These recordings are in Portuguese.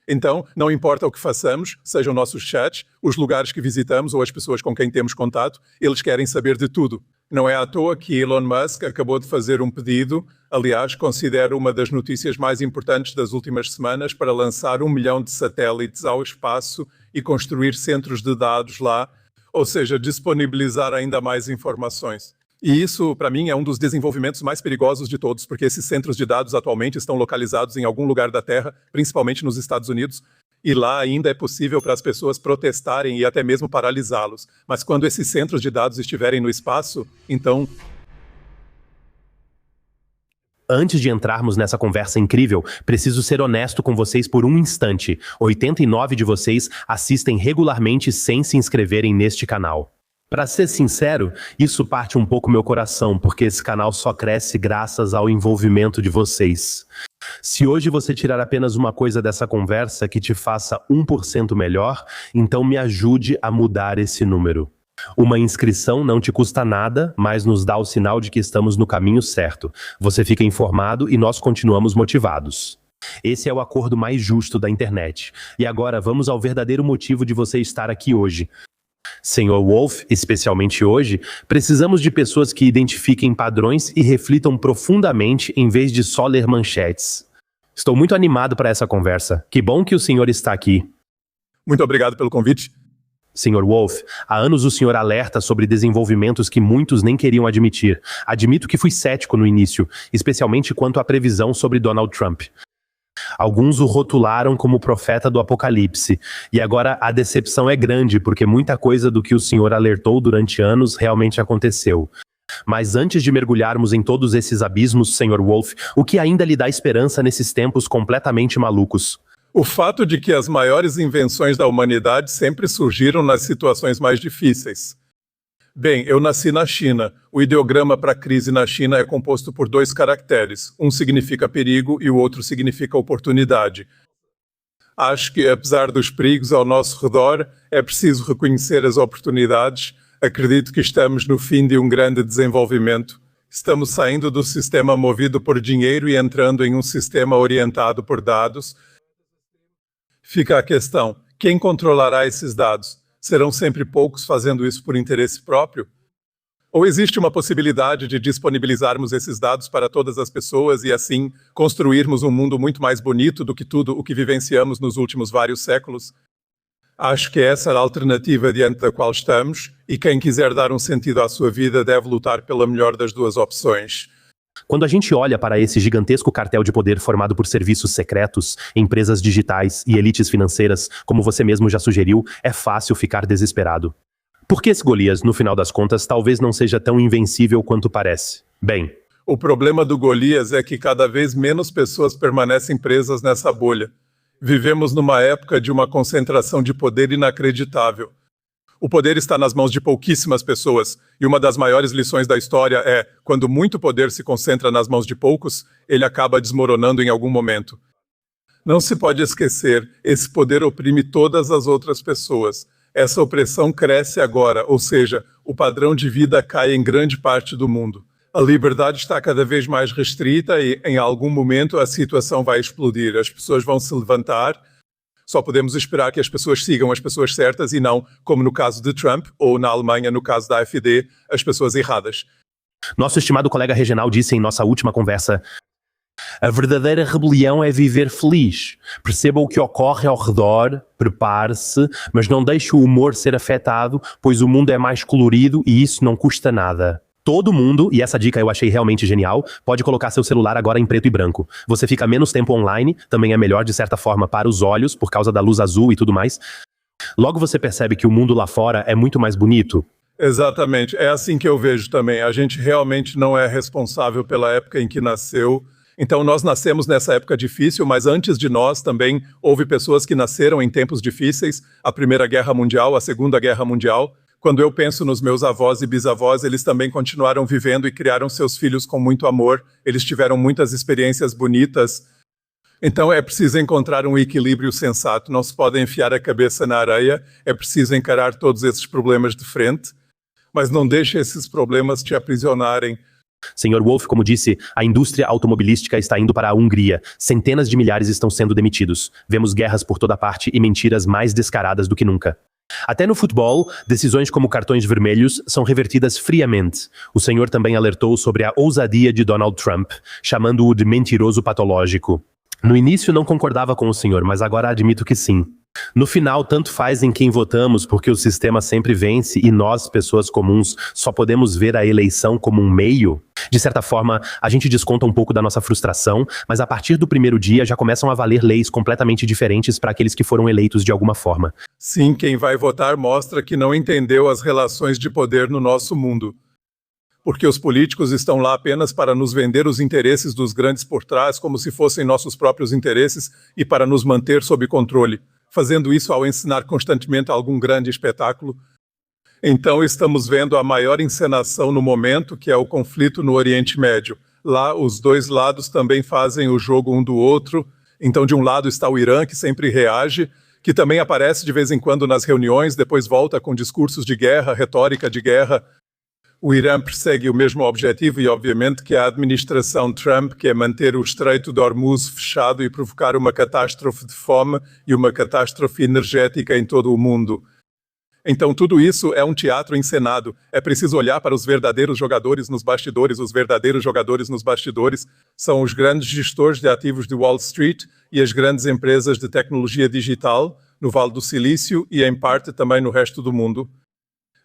Então, não importa o que façamos, sejam nossos chats, os lugares que visitamos ou as pessoas com quem temos contato, eles querem saber de tudo. Não é à toa que Elon Musk acabou de fazer um pedido, aliás, considero uma das notícias mais importantes das últimas semanas, para lançar 1 milhão de satélites ao espaço e construir centros de dados lá, ou seja, disponibilizar ainda mais informações. E isso, para mim, é um dos desenvolvimentos mais perigosos de todos, porque esses centros de dados atualmente estão localizados em algum lugar da Terra, principalmente nos Estados Unidos, e lá ainda é possível para as pessoas protestarem e até mesmo paralisá-los. Mas quando esses centros de dados estiverem no espaço, então... Antes de entrarmos nessa conversa incrível, preciso ser honesto com vocês por um instante. 89 de vocês assistem regularmente sem se inscreverem neste canal. Para ser sincero, isso parte um pouco meu coração, porque esse canal só cresce graças ao envolvimento de vocês. Se hoje você tirar apenas uma coisa dessa conversa que te faça 1% melhor, então me ajude a mudar esse número. Uma inscrição não te custa nada, mas nos dá o sinal de que estamos no caminho certo. Você fica informado e nós continuamos motivados. Esse é o acordo mais justo da internet. E agora vamos ao verdadeiro motivo de você estar aqui hoje. Senhor Wolf, especialmente hoje, precisamos de pessoas que identifiquem padrões e reflitam profundamente em vez de só ler manchetes. Estou muito animado para essa conversa. Que bom que o senhor está aqui. Muito obrigado pelo convite. Senhor Wolf, há anos o senhor alerta sobre desenvolvimentos que muitos nem queriam admitir. Admito que fui cético no início, especialmente quanto à previsão sobre Donald Trump. Alguns o rotularam como profeta do apocalipse, e agora a decepção é grande, porque muita coisa do que o senhor alertou durante anos realmente aconteceu. Mas antes de mergulharmos em todos esses abismos, Sr. Wolf, o que ainda lhe dá esperança nesses tempos completamente malucos? O fato de que as maiores invenções da humanidade sempre surgiram nas situações mais difíceis. Bem, eu nasci na China. O ideograma para crise na China é composto por 2 caracteres. Um significa perigo e o outro significa oportunidade. Acho que, apesar dos perigos ao nosso redor, é preciso reconhecer as oportunidades. Acredito que estamos no fim de um grande desenvolvimento. Estamos saindo do sistema movido por dinheiro e entrando em um sistema orientado por dados. Fica a questão: quem controlará esses dados? Serão sempre poucos fazendo isso por interesse próprio? Ou existe uma possibilidade de disponibilizarmos esses dados para todas as pessoas e, assim, construirmos um mundo muito mais bonito do que tudo o que vivenciamos nos últimos vários séculos? Acho que essa é a alternativa diante da qual estamos, e quem quiser dar um sentido à sua vida deve lutar pela melhor das 2 opções. Quando a gente olha para esse gigantesco cartel de poder formado por serviços secretos, empresas digitais e elites financeiras, como você mesmo já sugeriu, é fácil ficar desesperado. Por que esse Golias, no final das contas, talvez não seja tão invencível quanto parece? Bem, o problema do Golias é que cada vez menos pessoas permanecem presas nessa bolha. Vivemos numa época de uma concentração de poder inacreditável. O poder está nas mãos de pouquíssimas pessoas, e uma das maiores lições da história é: quando muito poder se concentra nas mãos de poucos, ele acaba desmoronando em algum momento. Não se pode esquecer, esse poder oprime todas as outras pessoas. Essa opressão cresce agora, ou seja, o padrão de vida cai em grande parte do mundo. A liberdade está cada vez mais restrita e, em algum momento, a situação vai explodir. As pessoas vão se levantar. Só podemos esperar que as pessoas sigam as pessoas certas e não, como no caso de Trump, ou na Alemanha, no caso da AfD, as pessoas erradas. Nosso estimado colega Reginald disse em nossa última conversa: a verdadeira rebelião é viver feliz. Perceba o que ocorre ao redor, prepare-se, mas não deixe o humor ser afetado, pois o mundo é mais colorido e isso não custa nada. Todo mundo, e essa dica eu achei realmente genial, pode colocar seu celular agora em preto e branco. Você fica menos tempo online, também é melhor de certa forma para os olhos, por causa da luz azul e tudo mais. Logo você percebe que o mundo lá fora é muito mais bonito. Exatamente, é assim que eu vejo também. A gente realmente não é responsável pela época em que nasceu. Então nós nascemos nessa época difícil, mas antes de nós também houve pessoas que nasceram em tempos difíceis. A Primeira Guerra Mundial, a Segunda Guerra Mundial. Quando eu penso nos meus avós e bisavós, eles também continuaram vivendo e criaram seus filhos com muito amor. Eles tiveram muitas experiências bonitas. Então é preciso encontrar um equilíbrio sensato. Não se pode enfiar a cabeça na areia. É preciso encarar todos esses problemas de frente. Mas não deixe esses problemas te aprisionarem. Senhor Wolf, como disse, a indústria automobilística está indo para a Hungria. Centenas de milhares estão sendo demitidos. Vemos guerras por toda parte e mentiras mais descaradas do que nunca. Até no futebol, decisões como cartões vermelhos são revertidas friamente. O senhor também alertou sobre a ousadia de Donald Trump, chamando-o de mentiroso patológico. No início não concordava com o senhor, mas agora admito que sim. No final, tanto faz em quem votamos, porque o sistema sempre vence e nós, pessoas comuns, só podemos ver a eleição como um meio. De certa forma, a gente desconta um pouco da nossa frustração, mas a partir do primeiro dia já começam a valer leis completamente diferentes para aqueles que foram eleitos de alguma forma. Sim, quem vai votar mostra que não entendeu as relações de poder no nosso mundo. Porque os políticos estão lá apenas para nos vender os interesses dos grandes por trás como se fossem nossos próprios interesses e para nos manter sob controle, fazendo isso ao ensinar constantemente algum grande espetáculo. Então estamos vendo a maior encenação no momento, que é o conflito no Oriente Médio. Lá os dois lados também fazem o jogo um do outro. Então de um lado está o Irã, que sempre reage, que também aparece de vez em quando nas reuniões, depois volta com discursos de guerra, retórica de guerra. O Irã persegue o mesmo objetivo e, obviamente, que a administração Trump, que é manter o Estreito de Hormuz fechado e provocar uma catástrofe de fome e uma catástrofe energética em todo o mundo. Então, tudo isso é um teatro encenado. É preciso olhar para os verdadeiros jogadores nos bastidores. Os verdadeiros jogadores nos bastidores são os grandes gestores de ativos de Wall Street e as grandes empresas de tecnologia digital no Vale do Silício e, em parte, também no resto do mundo.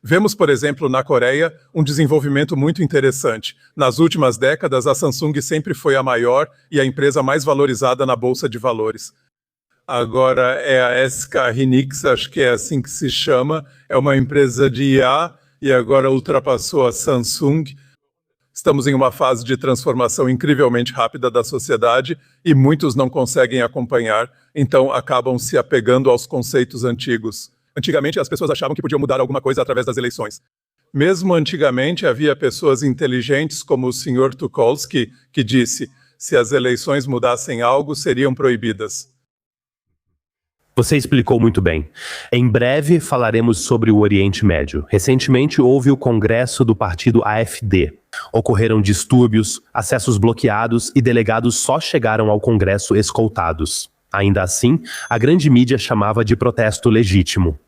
Vemos, por exemplo, na Coreia, um desenvolvimento muito interessante. Nas últimas décadas, a Samsung sempre foi a maior e a empresa mais valorizada na Bolsa de Valores. Agora é a SK Hynix, acho que é assim que se chama, é uma empresa de IA e agora ultrapassou a Samsung. Estamos em uma fase de transformação incrivelmente rápida da sociedade e muitos não conseguem acompanhar, então acabam se apegando aos conceitos antigos. Antigamente, as pessoas achavam que podiam mudar alguma coisa através das eleições. Mesmo antigamente, havia pessoas inteligentes como o Sr. Tucholsky, que disse: se as eleições mudassem algo, seriam proibidas. Você explicou muito bem. Em breve falaremos sobre o Oriente Médio. Recentemente houve o congresso do partido AfD. Ocorreram distúrbios, acessos bloqueados e delegados só chegaram ao congresso escoltados. Ainda assim, a grande mídia chamava de protesto legítimo.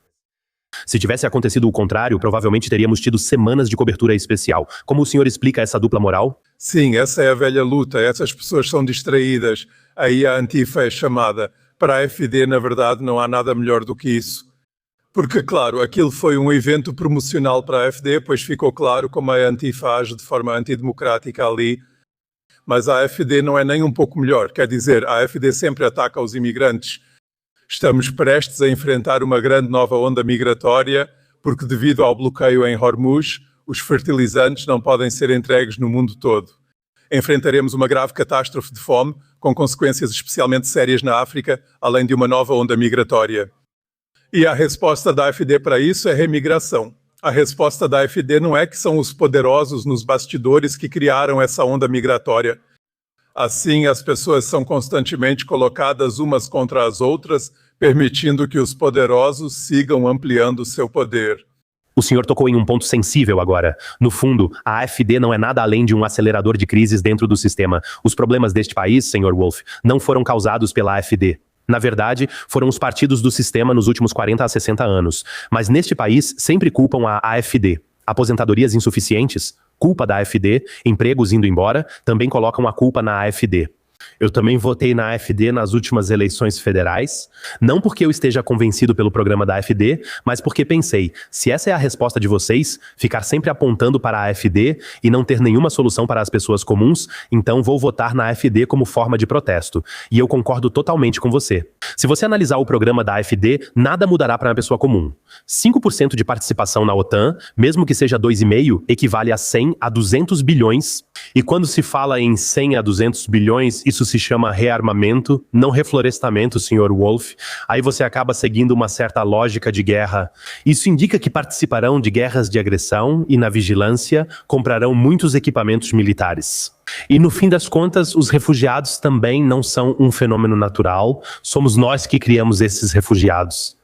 Se tivesse acontecido o contrário, provavelmente teríamos tido semanas de cobertura especial. Como o senhor explica essa dupla moral? Sim, essa é a velha luta. Essas pessoas são distraídas. Aí a Antifa é chamada. Para a AfD, na verdade, não há nada melhor do que isso. Porque, claro, aquilo foi um evento promocional para a AfD, pois ficou claro como a Antifa age de forma antidemocrática ali. Mas a AfD não é nem um pouco melhor. Quer dizer, a AfD sempre ataca os imigrantes. Estamos prestes a enfrentar uma grande nova onda migratória, porque devido ao bloqueio em Hormuz, os fertilizantes não podem ser entregues no mundo todo. Enfrentaremos uma grave catástrofe de fome, com consequências especialmente sérias na África, além de uma nova onda migratória. E a resposta da AfD para isso é remigração. A resposta da AfD não é que são os poderosos nos bastidores que criaram essa onda migratória. Assim, as pessoas são constantemente colocadas umas contra as outras, permitindo que os poderosos sigam ampliando seu poder. O senhor tocou em um ponto sensível agora. No fundo, a AfD não é nada além de um acelerador de crises dentro do sistema. Os problemas deste país, Sr. Wolf, não foram causados pela AfD. Na verdade, foram os partidos do sistema nos últimos 40 a 60 anos. Mas neste país, sempre culpam a AfD. Aposentadorias insuficientes? Culpa da AfD. Empregos indo embora? Também colocam a culpa na AfD. Eu também votei na AfD nas últimas eleições federais, não porque eu esteja convencido pelo programa da AfD, mas porque pensei, se essa é a resposta de vocês, ficar sempre apontando para a AfD e não ter nenhuma solução para as pessoas comuns, então vou votar na AfD como forma de protesto. E eu concordo totalmente com você. Se você analisar o programa da AfD, nada mudará para uma pessoa comum. 5% de participação na OTAN, mesmo que seja 2,5%, equivale a 100 a 200 bilhões. E quando se fala em 100 a 200 bilhões, isso se chama rearmamento, não reflorestamento, Sr. Wolf. Aí você acaba seguindo uma certa lógica de guerra. Isso indica que participarão de guerras de agressão e, na vigilância, comprarão muitos equipamentos militares. E no fim das contas, os refugiados também não são um fenômeno natural, somos nós que criamos esses refugiados.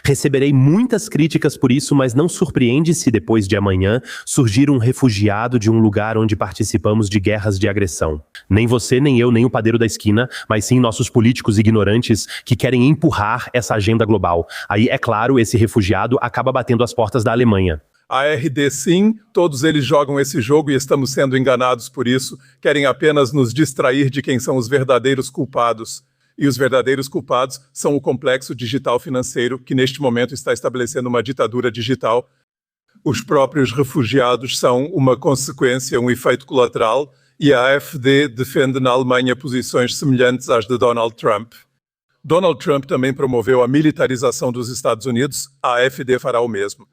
Receberei muitas críticas por isso, mas não surpreende se depois de amanhã surgir um refugiado de um lugar onde participamos de guerras de agressão. Nem você, nem eu, nem o padeiro da esquina, mas sim nossos políticos ignorantes que querem empurrar essa agenda global. Aí, é claro, esse refugiado acaba batendo as portas da Alemanha. A RD sim, todos eles jogam esse jogo e estamos sendo enganados por isso, querem apenas nos distrair de quem são os verdadeiros culpados. E os verdadeiros culpados são o complexo digital financeiro, que neste momento está estabelecendo uma ditadura digital. Os próprios refugiados são uma consequência, um efeito colateral, e a AfD defende na Alemanha posições semelhantes às de Donald Trump. Donald Trump também promoveu a militarização dos Estados Unidos, a AfD fará o mesmo.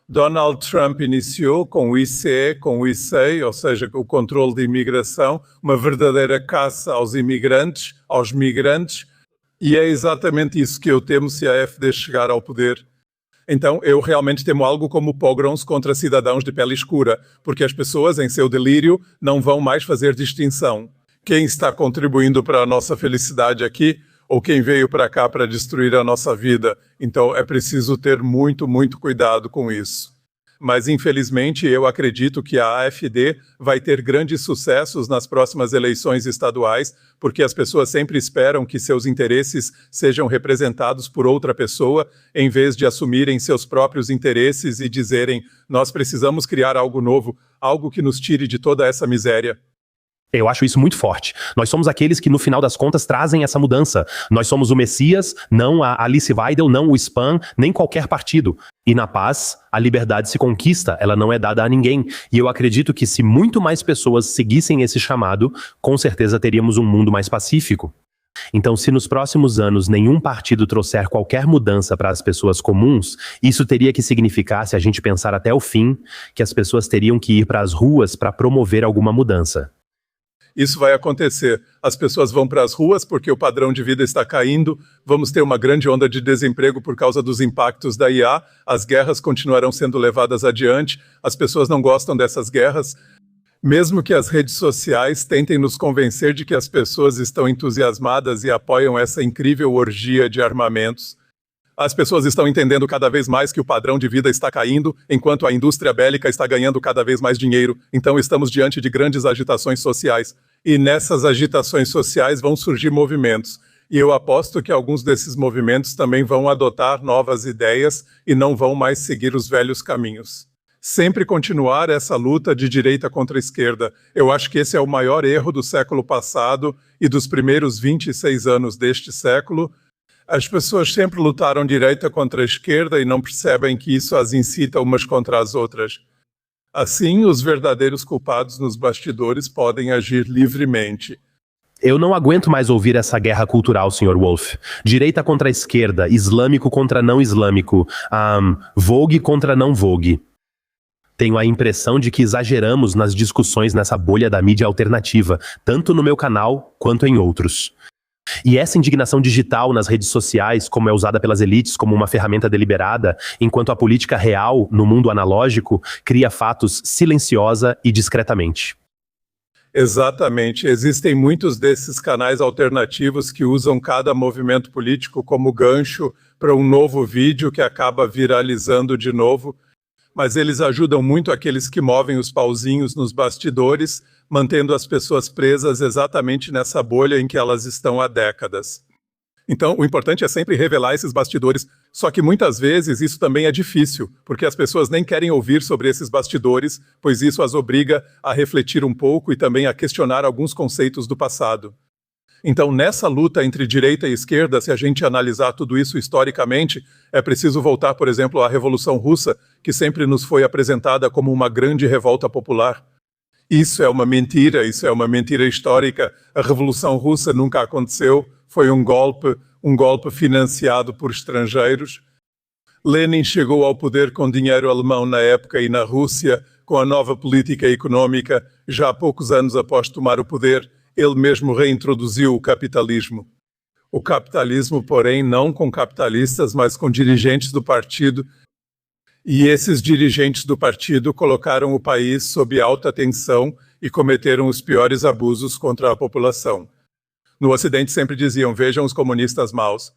Donald Trump iniciou com o ICE, com o ICEI, ou seja, o controle de imigração, uma verdadeira caça aos imigrantes, aos migrantes, e é exatamente isso que eu temo se a AfD chegar ao poder. Então, eu realmente temo algo como pogroms contra cidadãos de pele escura, porque as pessoas, em seu delírio, não vão mais fazer distinção. Quem está contribuindo para a nossa felicidade aqui, ou quem veio para cá para destruir a nossa vida. Então é preciso ter muito, muito cuidado com isso. Mas infelizmente eu acredito que a AfD vai ter grandes sucessos nas próximas eleições estaduais, porque as pessoas sempre esperam que seus interesses sejam representados por outra pessoa, em vez de assumirem seus próprios interesses e dizerem: nós precisamos criar algo novo, algo que nos tire de toda essa miséria. Eu acho isso muito forte. Nós somos aqueles que, no final das contas, trazem essa mudança. Nós somos o Messias, não a Alice Weidel, não o Spam, nem qualquer partido. E na paz, a liberdade se conquista, ela não é dada a ninguém. E eu acredito que se muito mais pessoas seguissem esse chamado, com certeza teríamos um mundo mais pacífico. Então, se nos próximos anos nenhum partido trouxer qualquer mudança para as pessoas comuns, isso teria que significar, se a gente pensar até o fim, que as pessoas teriam que ir para as ruas para promover alguma mudança. Isso vai acontecer. As pessoas vão para as ruas porque o padrão de vida está caindo, vamos ter uma grande onda de desemprego por causa dos impactos da IA, as guerras continuarão sendo levadas adiante, as pessoas não gostam dessas guerras. Mesmo que as redes sociais tentem nos convencer de que as pessoas estão entusiasmadas e apoiam essa incrível orgia de armamentos, as pessoas estão entendendo cada vez mais que o padrão de vida está caindo, enquanto a indústria bélica está ganhando cada vez mais dinheiro. Então estamos diante de grandes agitações sociais. E nessas agitações sociais vão surgir movimentos. E eu aposto que alguns desses movimentos também vão adotar novas ideias e não vão mais seguir os velhos caminhos. Sempre continuar essa luta de direita contra esquerda. Eu acho que esse é o maior erro do século passado e dos primeiros 26 anos deste século. As pessoas sempre lutaram direita contra a esquerda e não percebem que isso as incita umas contra as outras. Assim, os verdadeiros culpados nos bastidores podem agir livremente. Eu não aguento mais ouvir essa guerra cultural, Sr. Wolf. Direita contra a esquerda, islâmico contra não islâmico, vogue contra não vogue. Tenho a impressão de que exageramos nas discussões nessa bolha da mídia alternativa, tanto no meu canal quanto em outros. E essa indignação digital nas redes sociais, como é usada pelas elites como uma ferramenta deliberada, enquanto a política real, no mundo analógico, cria fatos silenciosa e discretamente. Exatamente. Existem muitos desses canais alternativos que usam cada movimento político como gancho para um novo vídeo que acaba viralizando de novo, mas eles ajudam muito aqueles que movem os pauzinhos nos bastidores, mantendo as pessoas presas exatamente nessa bolha em que elas estão há décadas. Então, o importante é sempre revelar esses bastidores, só que muitas vezes isso também é difícil, porque as pessoas nem querem ouvir sobre esses bastidores, pois isso as obriga a refletir um pouco e também a questionar alguns conceitos do passado. Então, nessa luta entre direita e esquerda, se a gente analisar tudo isso historicamente, é preciso voltar, por exemplo, à Revolução Russa, que sempre nos foi apresentada como uma grande revolta popular. Isso é uma mentira histórica. A Revolução Russa nunca aconteceu, foi um golpe financiado por estrangeiros. Lenin chegou ao poder com dinheiro alemão na época e na Rússia, com a nova política económica, já há poucos anos após tomar o poder, ele mesmo reintroduziu o capitalismo. O capitalismo, porém, não com capitalistas, mas com dirigentes do partido. E esses dirigentes do partido colocaram o país sob alta tensão e cometeram os piores abusos contra a população. No Ocidente sempre diziam, vejam os comunistas maus.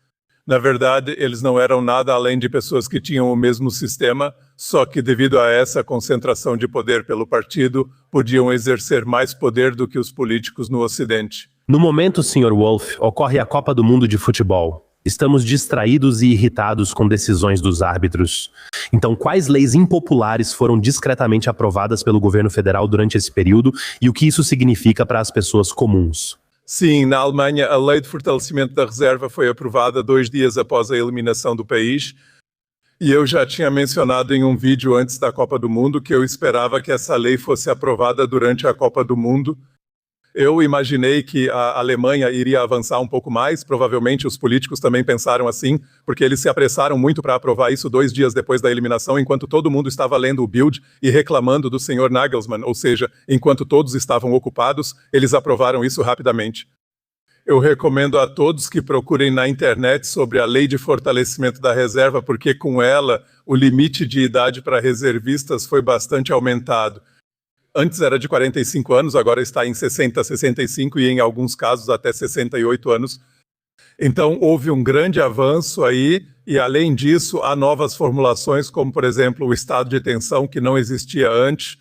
Na verdade, eles não eram nada além de pessoas que tinham o mesmo sistema, só que devido a essa concentração de poder pelo partido, podiam exercer mais poder do que os políticos no Ocidente. No momento, Sr. Wolf, ocorre a Copa do Mundo de Futebol. Estamos distraídos e irritados com decisões dos árbitros. Então, quais leis impopulares foram discretamente aprovadas pelo governo federal durante esse período e o que isso significa para as pessoas comuns? Sim, na Alemanha, a Lei de Fortalecimento da Reserva foi aprovada 2 dias após a eliminação do país. E eu já tinha mencionado em um vídeo antes da Copa do Mundo que eu esperava que essa lei fosse aprovada durante a Copa do Mundo. Eu imaginei que a Alemanha iria avançar um pouco mais, provavelmente os políticos também pensaram assim, porque eles se apressaram muito para aprovar isso 2 dias depois da eliminação, enquanto todo mundo estava lendo o Bild e reclamando do Sr. Nagelsmann, ou seja, enquanto todos estavam ocupados, eles aprovaram isso rapidamente. Eu recomendo a todos que procurem na internet sobre a Lei de Fortalecimento da Reserva, porque com ela o limite de idade para reservistas foi bastante aumentado. Antes era de 45 anos, agora está em 60, 65 e em alguns casos até 68 anos. Então houve um grande avanço aí e além disso há novas formulações como por exemplo o estado de tensão que não existia antes.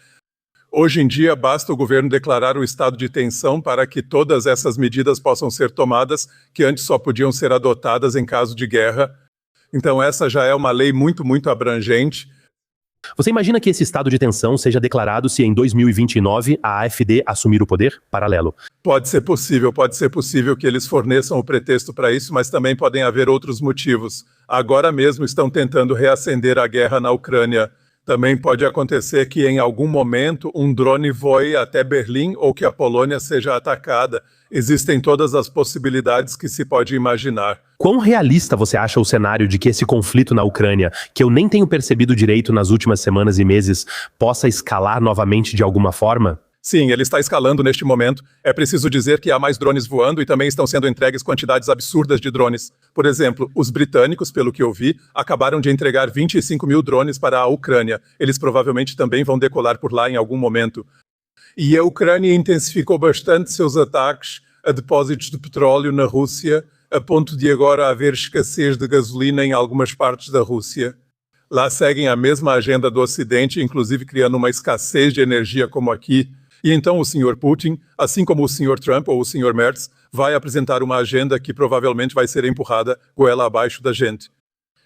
Hoje em dia basta o governo declarar o estado de tensão para que todas essas medidas possam ser tomadas que antes só podiam ser adotadas em caso de guerra. Então essa já é uma lei muito, muito abrangente. Você imagina que esse estado de tensão seja declarado se em 2029 a AfD assumir o poder? Paralelo. Pode ser possível que eles forneçam o pretexto para isso, mas também podem haver outros motivos. Agora mesmo estão tentando reacender a guerra na Ucrânia. Também pode acontecer que em algum momento um drone voe até Berlim ou que a Polônia seja atacada. Existem todas as possibilidades que se pode imaginar. Quão realista você acha o cenário de que esse conflito na Ucrânia, que eu nem tenho percebido direito nas últimas semanas e meses, possa escalar novamente de alguma forma? Sim, ele está escalando neste momento. É preciso dizer que há mais drones voando e também estão sendo entregues quantidades absurdas de drones. Por exemplo, os britânicos, pelo que eu vi, acabaram de entregar 25 mil drones para a Ucrânia. Eles provavelmente também vão decolar por lá em algum momento. E a Ucrânia intensificou bastante seus ataques a depósitos de petróleo na Rússia, a ponto de agora haver escassez de gasolina em algumas partes da Rússia. Lá seguem a mesma agenda do Ocidente, inclusive criando uma escassez de energia como aqui. E então o Sr. Putin, assim como o Sr. Trump ou o Sr. Merz, vai apresentar uma agenda que provavelmente vai ser empurrada goela abaixo da gente.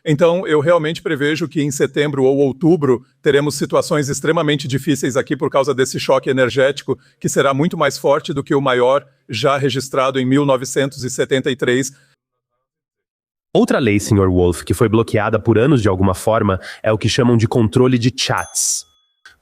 Então, eu realmente prevejo que em setembro ou outubro teremos situações extremamente difíceis aqui por causa desse choque energético, que será muito mais forte do que o maior já registrado em 1973. Outra lei, Sr. Wolf, que foi bloqueada por anos de alguma forma, é o que chamam de controle de chats.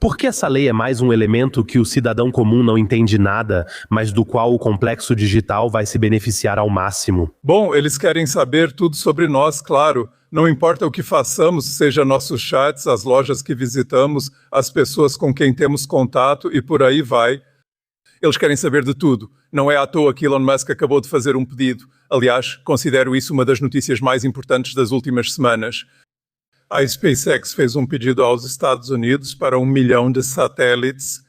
Por que essa lei é mais um elemento que o cidadão comum não entende nada, mas do qual o complexo digital vai se beneficiar ao máximo? Bom, eles querem saber tudo sobre nós, claro. Não importa o que façamos, seja nossos chats, as lojas que visitamos, as pessoas com quem temos contato e por aí vai. Eles querem saber de tudo. Não é à toa que Elon Musk acabou de fazer um pedido. Aliás, considero isso uma das notícias mais importantes das últimas semanas. A SpaceX fez um pedido aos Estados Unidos para 1 milhão de satélites.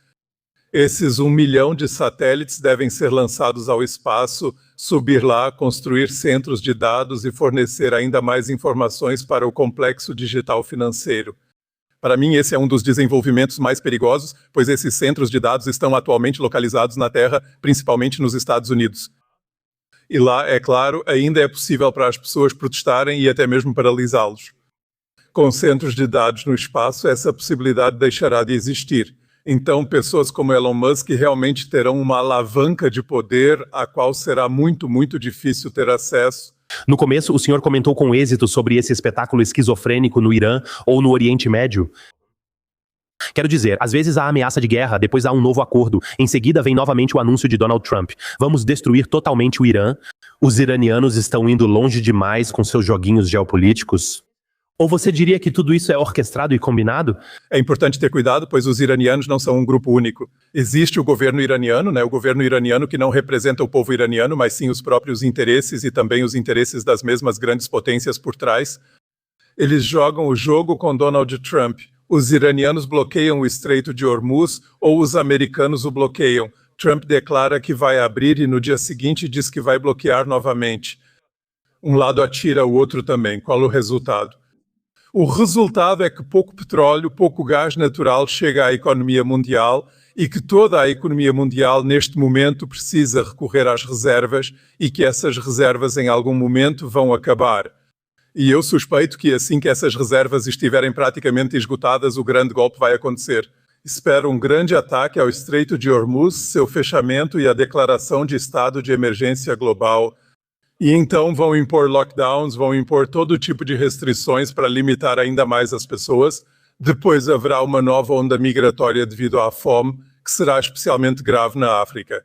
Esses 1 milhão de satélites devem ser lançados ao espaço, subir lá, construir centros de dados e fornecer ainda mais informações para o complexo digital financeiro. Para mim, esse é um dos desenvolvimentos mais perigosos, pois esses centros de dados estão atualmente localizados na Terra, principalmente nos Estados Unidos. E lá, é claro, ainda é possível para as pessoas protestarem e até mesmo paralisá-los. Com centros de dados no espaço, essa possibilidade deixará de existir. Então, pessoas como Elon Musk realmente terão uma alavanca de poder a qual será muito, muito difícil ter acesso. No começo, o senhor comentou com êxito sobre esse espetáculo esquizofrênico no Irã ou no Oriente Médio. Quero dizer, às vezes há ameaça de guerra, depois há um novo acordo, em seguida vem novamente o anúncio de Donald Trump. Vamos destruir totalmente o Irã? Os iranianos estão indo longe demais com seus joguinhos geopolíticos? Ou você diria que tudo isso é orquestrado e combinado? É importante ter cuidado, pois os iranianos não são um grupo único. Existe o governo iraniano, o governo iraniano que não representa o povo iraniano, mas sim os próprios interesses e também os interesses das mesmas grandes potências por trás. Eles jogam o jogo com Donald Trump. Os iranianos bloqueiam o Estreito de Hormuz ou os americanos o bloqueiam. Trump declara que vai abrir e no dia seguinte diz que vai bloquear novamente. Um lado atira, o outro também. Qual o resultado? O resultado é que pouco petróleo, pouco gás natural chega à economia mundial e que toda a economia mundial, neste momento, precisa recorrer às reservas e que essas reservas, em algum momento, vão acabar. E eu suspeito que assim que essas reservas estiverem praticamente esgotadas, o grande golpe vai acontecer. Espero um grande ataque ao Estreito de Hormuz, seu fechamento e a declaração de estado de emergência global. E então vão impor lockdowns, vão impor todo tipo de restrições para limitar ainda mais as pessoas. Depois haverá uma nova onda migratória devido à fome, que será especialmente grave na África.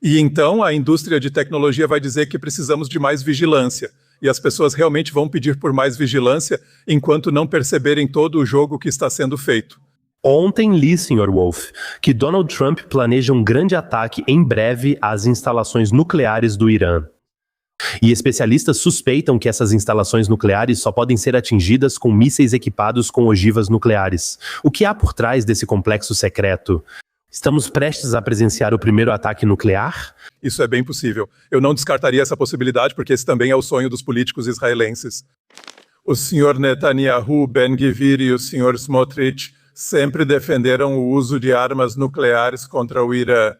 E então a indústria de tecnologia vai dizer que precisamos de mais vigilância. E as pessoas realmente vão pedir por mais vigilância enquanto não perceberem todo o jogo que está sendo feito. Ontem li, Sr. Wolf, que Donald Trump planeja um grande ataque em breve às instalações nucleares do Irã. E especialistas suspeitam que essas instalações nucleares só podem ser atingidas com mísseis equipados com ogivas nucleares. O que há por trás desse complexo secreto? Estamos prestes a presenciar o primeiro ataque nuclear? Isso é bem possível. Eu não descartaria essa possibilidade porque esse também é o sonho dos políticos israelenses. O Sr. Netanyahu, Ben-Gvir e o Sr. Smotrich sempre defenderam o uso de armas nucleares contra o Irã.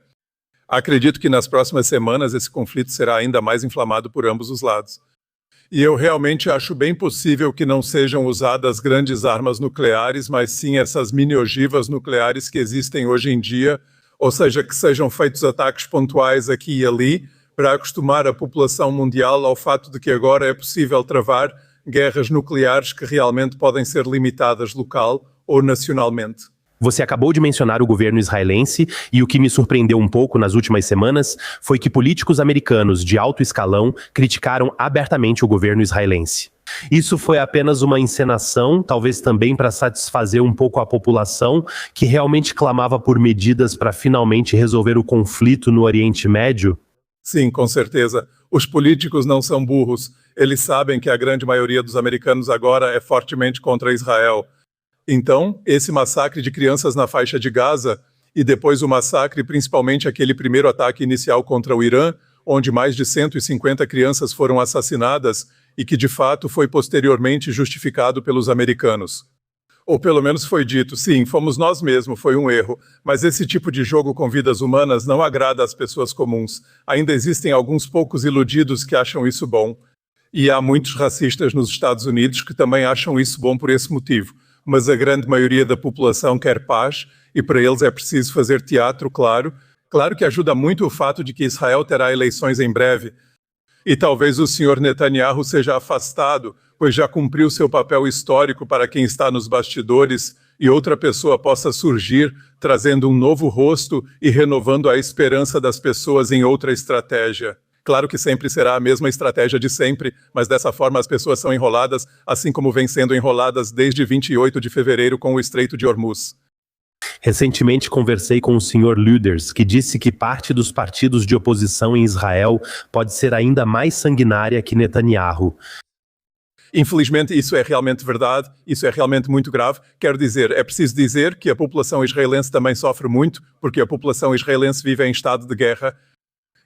Acredito que nas próximas semanas esse conflito será ainda mais inflamado por ambos os lados. E eu realmente acho bem possível que não sejam usadas grandes armas nucleares, mas sim essas mini-ogivas nucleares que existem hoje em dia, ou seja, que sejam feitos ataques pontuais aqui e ali, para acostumar a população mundial ao fato de que agora é possível travar guerras nucleares que realmente podem ser limitadas local ou nacionalmente. Você acabou de mencionar o governo israelense e o que me surpreendeu um pouco nas últimas semanas foi que políticos americanos de alto escalão criticaram abertamente o governo israelense. Isso foi apenas uma encenação, talvez também para satisfazer um pouco a população que realmente clamava por medidas para finalmente resolver o conflito no Oriente Médio? Sim, com certeza. Os políticos não são burros. Eles sabem que a grande maioria dos americanos agora é fortemente contra Israel. Então, esse massacre de crianças na faixa de Gaza e depois o massacre, principalmente aquele primeiro ataque inicial contra o Irã, onde mais de 150 crianças foram assassinadas e que de fato foi posteriormente justificado pelos americanos. Ou pelo menos foi dito, sim, fomos nós mesmos, foi um erro, mas esse tipo de jogo com vidas humanas não agrada às pessoas comuns. Ainda existem alguns poucos iludidos que acham isso bom. E há muitos racistas nos Estados Unidos que também acham isso bom por esse motivo. Mas a grande maioria da população quer paz e para eles é preciso fazer teatro, claro. Claro que ajuda muito o fato de que Israel terá eleições em breve. E talvez o Sr. Netanyahu seja afastado, pois já cumpriu seu papel histórico para quem está nos bastidores e outra pessoa possa surgir, trazendo um novo rosto e renovando a esperança das pessoas em outra estratégia. Claro que sempre será a mesma estratégia de sempre, mas dessa forma as pessoas são enroladas, assim como vêm sendo enroladas desde 28 de fevereiro com o Estreito de Hormuz. Recentemente conversei com o Sr. Luders, que disse que parte dos partidos de oposição em Israel pode ser ainda mais sanguinária que Netanyahu. Infelizmente, isso é realmente verdade, isso é realmente muito grave. Quero dizer, é preciso dizer que a população israelense também sofre muito, porque a população israelense vive em estado de guerra.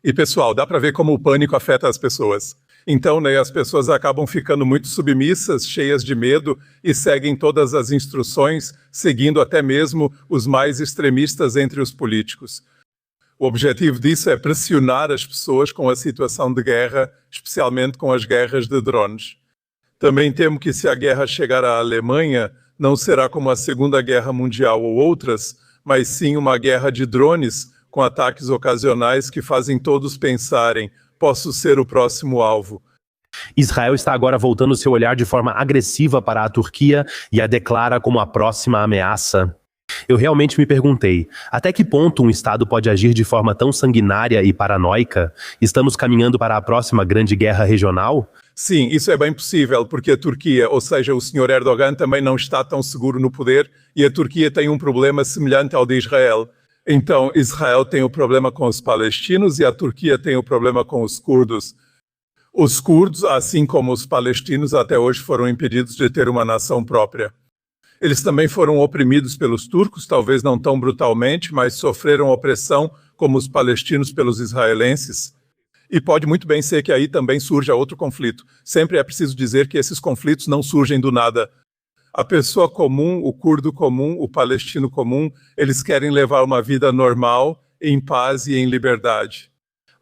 E, pessoal, dá para ver como o pânico afeta as pessoas. Então, as pessoas acabam ficando muito submissas, cheias de medo e seguem todas as instruções, seguindo até mesmo os mais extremistas entre os políticos. O objetivo disso é pressionar as pessoas com a situação de guerra, especialmente com as guerras de drones. Também temo que se a guerra chegar à Alemanha, não será como a Segunda Guerra Mundial ou outras, mas sim uma guerra de drones, com ataques ocasionais que fazem todos pensarem, posso ser o próximo alvo. Israel está agora voltando seu olhar de forma agressiva para a Turquia e a declara como a próxima ameaça. Eu realmente me perguntei, até que ponto um Estado pode agir de forma tão sanguinária e paranoica? Estamos caminhando para a próxima grande guerra regional? Sim, isso é bem possível, porque a Turquia, ou seja, o Sr. Erdogan também não está tão seguro no poder e a Turquia tem um problema semelhante ao de Israel. Então, Israel tem o problema com os palestinos e a Turquia tem o problema com os curdos. Os curdos, assim como os palestinos, até hoje foram impedidos de ter uma nação própria. Eles também foram oprimidos pelos turcos, talvez não tão brutalmente, mas sofreram opressão como os palestinos pelos israelenses. E pode muito bem ser que aí também surja outro conflito. Sempre é preciso dizer que esses conflitos não surgem do nada. A pessoa comum, o curdo comum, o palestino comum, eles querem levar uma vida normal, em paz e em liberdade.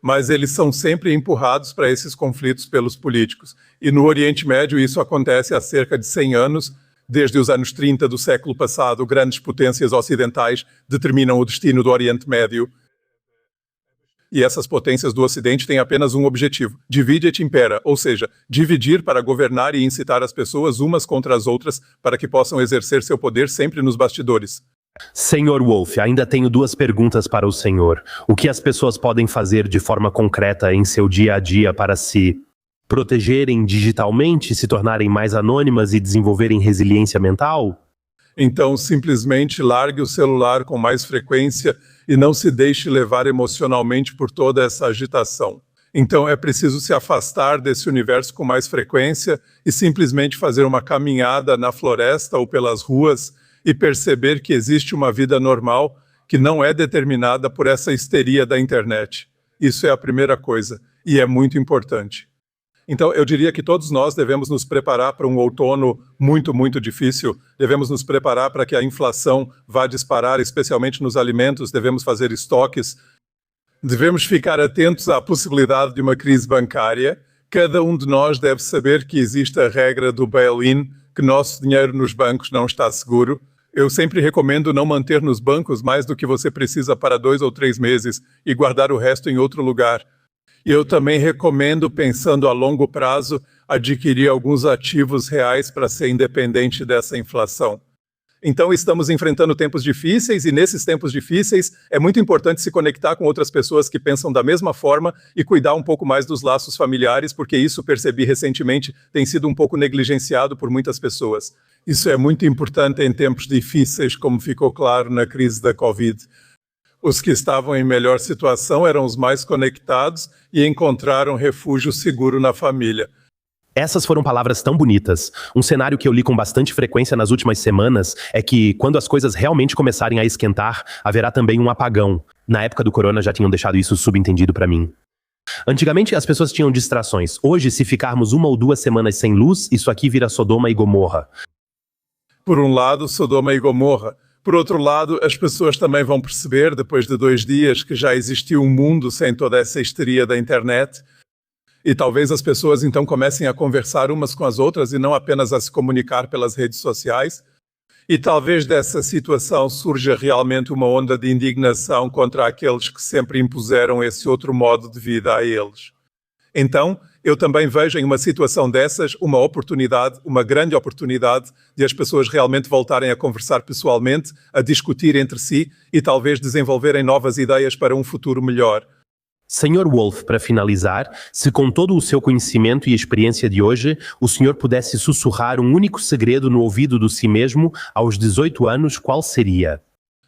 Mas eles são sempre empurrados para esses conflitos pelos políticos. E no Oriente Médio isso acontece há cerca de 100 anos. Desde os anos 30 do século passado, grandes potências ocidentais determinam o destino do Oriente Médio. E essas potências do Ocidente têm apenas um objetivo: divide et impera, ou seja, dividir para governar e incitar as pessoas umas contra as outras para que possam exercer seu poder sempre nos bastidores. Senhor Wolf, ainda tenho 2 perguntas para o senhor. O que as pessoas podem fazer de forma concreta em seu dia a dia para se protegerem digitalmente, se tornarem mais anônimas e desenvolverem resiliência mental? Então, simplesmente largue o celular com mais frequência e não se deixe levar emocionalmente por toda essa agitação. Então, é preciso se afastar desse universo com mais frequência e simplesmente fazer uma caminhada na floresta ou pelas ruas e perceber que existe uma vida normal que não é determinada por essa histeria da internet. Isso é a primeira coisa e é muito importante. Então, eu diria que todos nós devemos nos preparar para um outono muito, muito difícil. Devemos nos preparar para que a inflação vá disparar, especialmente nos alimentos. Devemos fazer estoques. Devemos ficar atentos à possibilidade de uma crise bancária. Cada um de nós deve saber que existe a regra do bail-in, que nosso dinheiro nos bancos não está seguro. Eu sempre recomendo não manter nos bancos mais do que você precisa para 2 ou 3 meses e guardar o resto em outro lugar. E eu também recomendo, pensando a longo prazo, adquirir alguns ativos reais para ser independente dessa inflação. Então, estamos enfrentando tempos difíceis e nesses tempos difíceis é muito importante se conectar com outras pessoas que pensam da mesma forma e cuidar um pouco mais dos laços familiares, porque isso, percebi recentemente, tem sido um pouco negligenciado por muitas pessoas. Isso é muito importante em tempos difíceis, como ficou claro na crise da Covid. Os que estavam em melhor situação eram os mais conectados e encontraram refúgio seguro na família. Essas foram palavras tão bonitas. Um cenário que eu li com bastante frequência nas últimas semanas é que, quando as coisas realmente começarem a esquentar, haverá também um apagão. Na época do corona já tinham deixado isso subentendido para mim. Antigamente as pessoas tinham distrações. Hoje, se ficarmos 1 ou 2 semanas sem luz, isso aqui vira Sodoma e Gomorra. Por um lado, Sodoma e Gomorra. Por outro lado, as pessoas também vão perceber, depois de 2 dias, que já existiu um mundo sem toda essa histeria da internet. E talvez as pessoas então comecem a conversar umas com as outras e não apenas a se comunicar pelas redes sociais. E talvez dessa situação surja realmente uma onda de indignação contra aqueles que sempre impuseram esse outro modo de vida a eles. Então, eu também vejo em uma situação dessas uma oportunidade, uma grande oportunidade de as pessoas realmente voltarem a conversar pessoalmente, a discutir entre si e talvez desenvolverem novas ideias para um futuro melhor. Senhor Wolf, para finalizar, se com todo o seu conhecimento e experiência de hoje, o senhor pudesse sussurrar um único segredo no ouvido de si mesmo aos 18 anos, qual seria?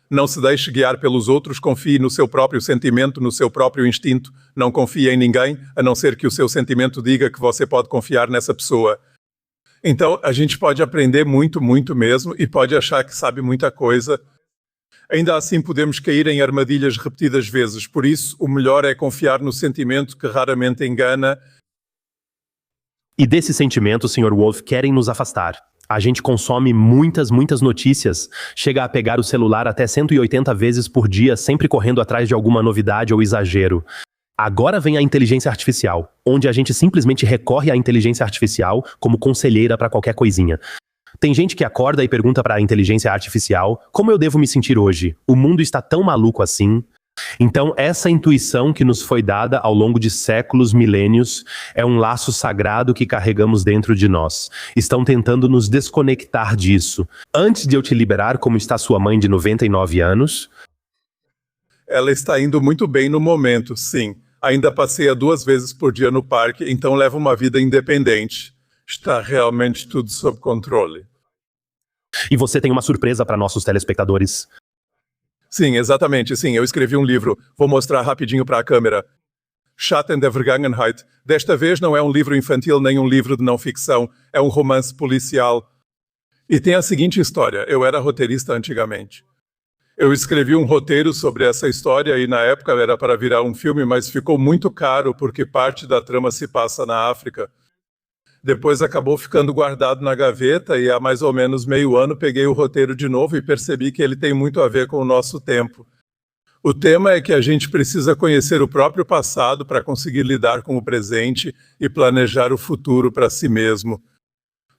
Não se deixe guiar pelos outros, confie no seu próprio sentimento, no seu próprio instinto. Não confie em ninguém, a não ser que o seu sentimento diga que você pode confiar nessa pessoa. Então, a gente pode aprender muito, muito mesmo e pode achar que sabe muita coisa. Ainda assim, podemos cair em armadilhas repetidas vezes. Por isso, o melhor é confiar no sentimento que raramente engana. E desse sentimento, Sr. Wolf, querem nos afastar. A gente consome muitas notícias, chega a pegar o celular até 180 vezes por dia, sempre correndo atrás de alguma novidade ou exagero. Agora vem a inteligência artificial, onde a gente simplesmente recorre à inteligência artificial como conselheira para qualquer coisinha. Tem gente que acorda e pergunta para a inteligência artificial: como eu devo me sentir hoje? O mundo está tão maluco assim? Então, essa intuição que nos foi dada ao longo de séculos, milênios, é um laço sagrado que carregamos dentro de nós. Estão tentando nos desconectar disso. Antes de eu te liberar, como está sua mãe de 99 anos? Ela está indo muito bem no momento, sim. Ainda passeia 2 vezes por dia no parque, então leva uma vida independente. Está realmente tudo sob controle. E você tem uma surpresa para nossos telespectadores. Sim, exatamente, sim. Eu escrevi um livro. Vou mostrar rapidinho para a câmera. Schatten der Vergangenheit. Desta vez não é um livro infantil nem um livro de não ficção. É um romance policial. E tem a seguinte história. Eu era roteirista antigamente. Eu escrevi um roteiro sobre essa história e na época era para virar um filme, mas ficou muito caro porque parte da trama se passa na África. Depois acabou ficando guardado na gaveta e há mais ou menos meio ano peguei o roteiro de novo e percebi que ele tem muito a ver com o nosso tempo. O tema é que a gente precisa conhecer o próprio passado para conseguir lidar com o presente e planejar o futuro para si mesmo.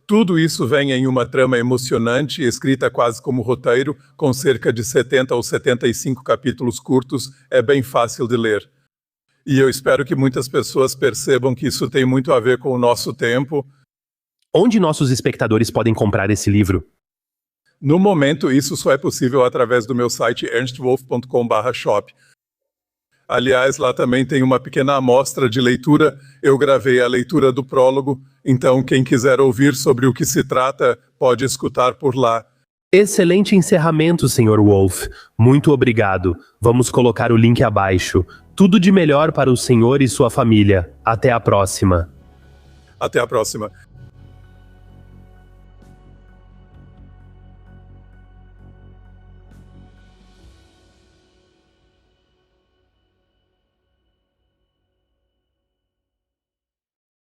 Tudo isso vem em uma trama emocionante, escrita quase como roteiro, com cerca de 70 ou 75 capítulos curtos, é bem fácil de ler. E eu espero que muitas pessoas percebam que isso tem muito a ver com o nosso tempo. Onde nossos espectadores podem comprar esse livro? No momento, isso só é possível através do meu site ernstwolf.com/shop. Aliás, lá também tem uma pequena amostra de leitura. Eu gravei a leitura do prólogo, então quem quiser ouvir sobre o que se trata, pode escutar por lá. Excelente encerramento, Sr. Wolf. Muito obrigado. Vamos colocar o link abaixo. Tudo de melhor para o senhor e sua família. Até a próxima. Até a próxima.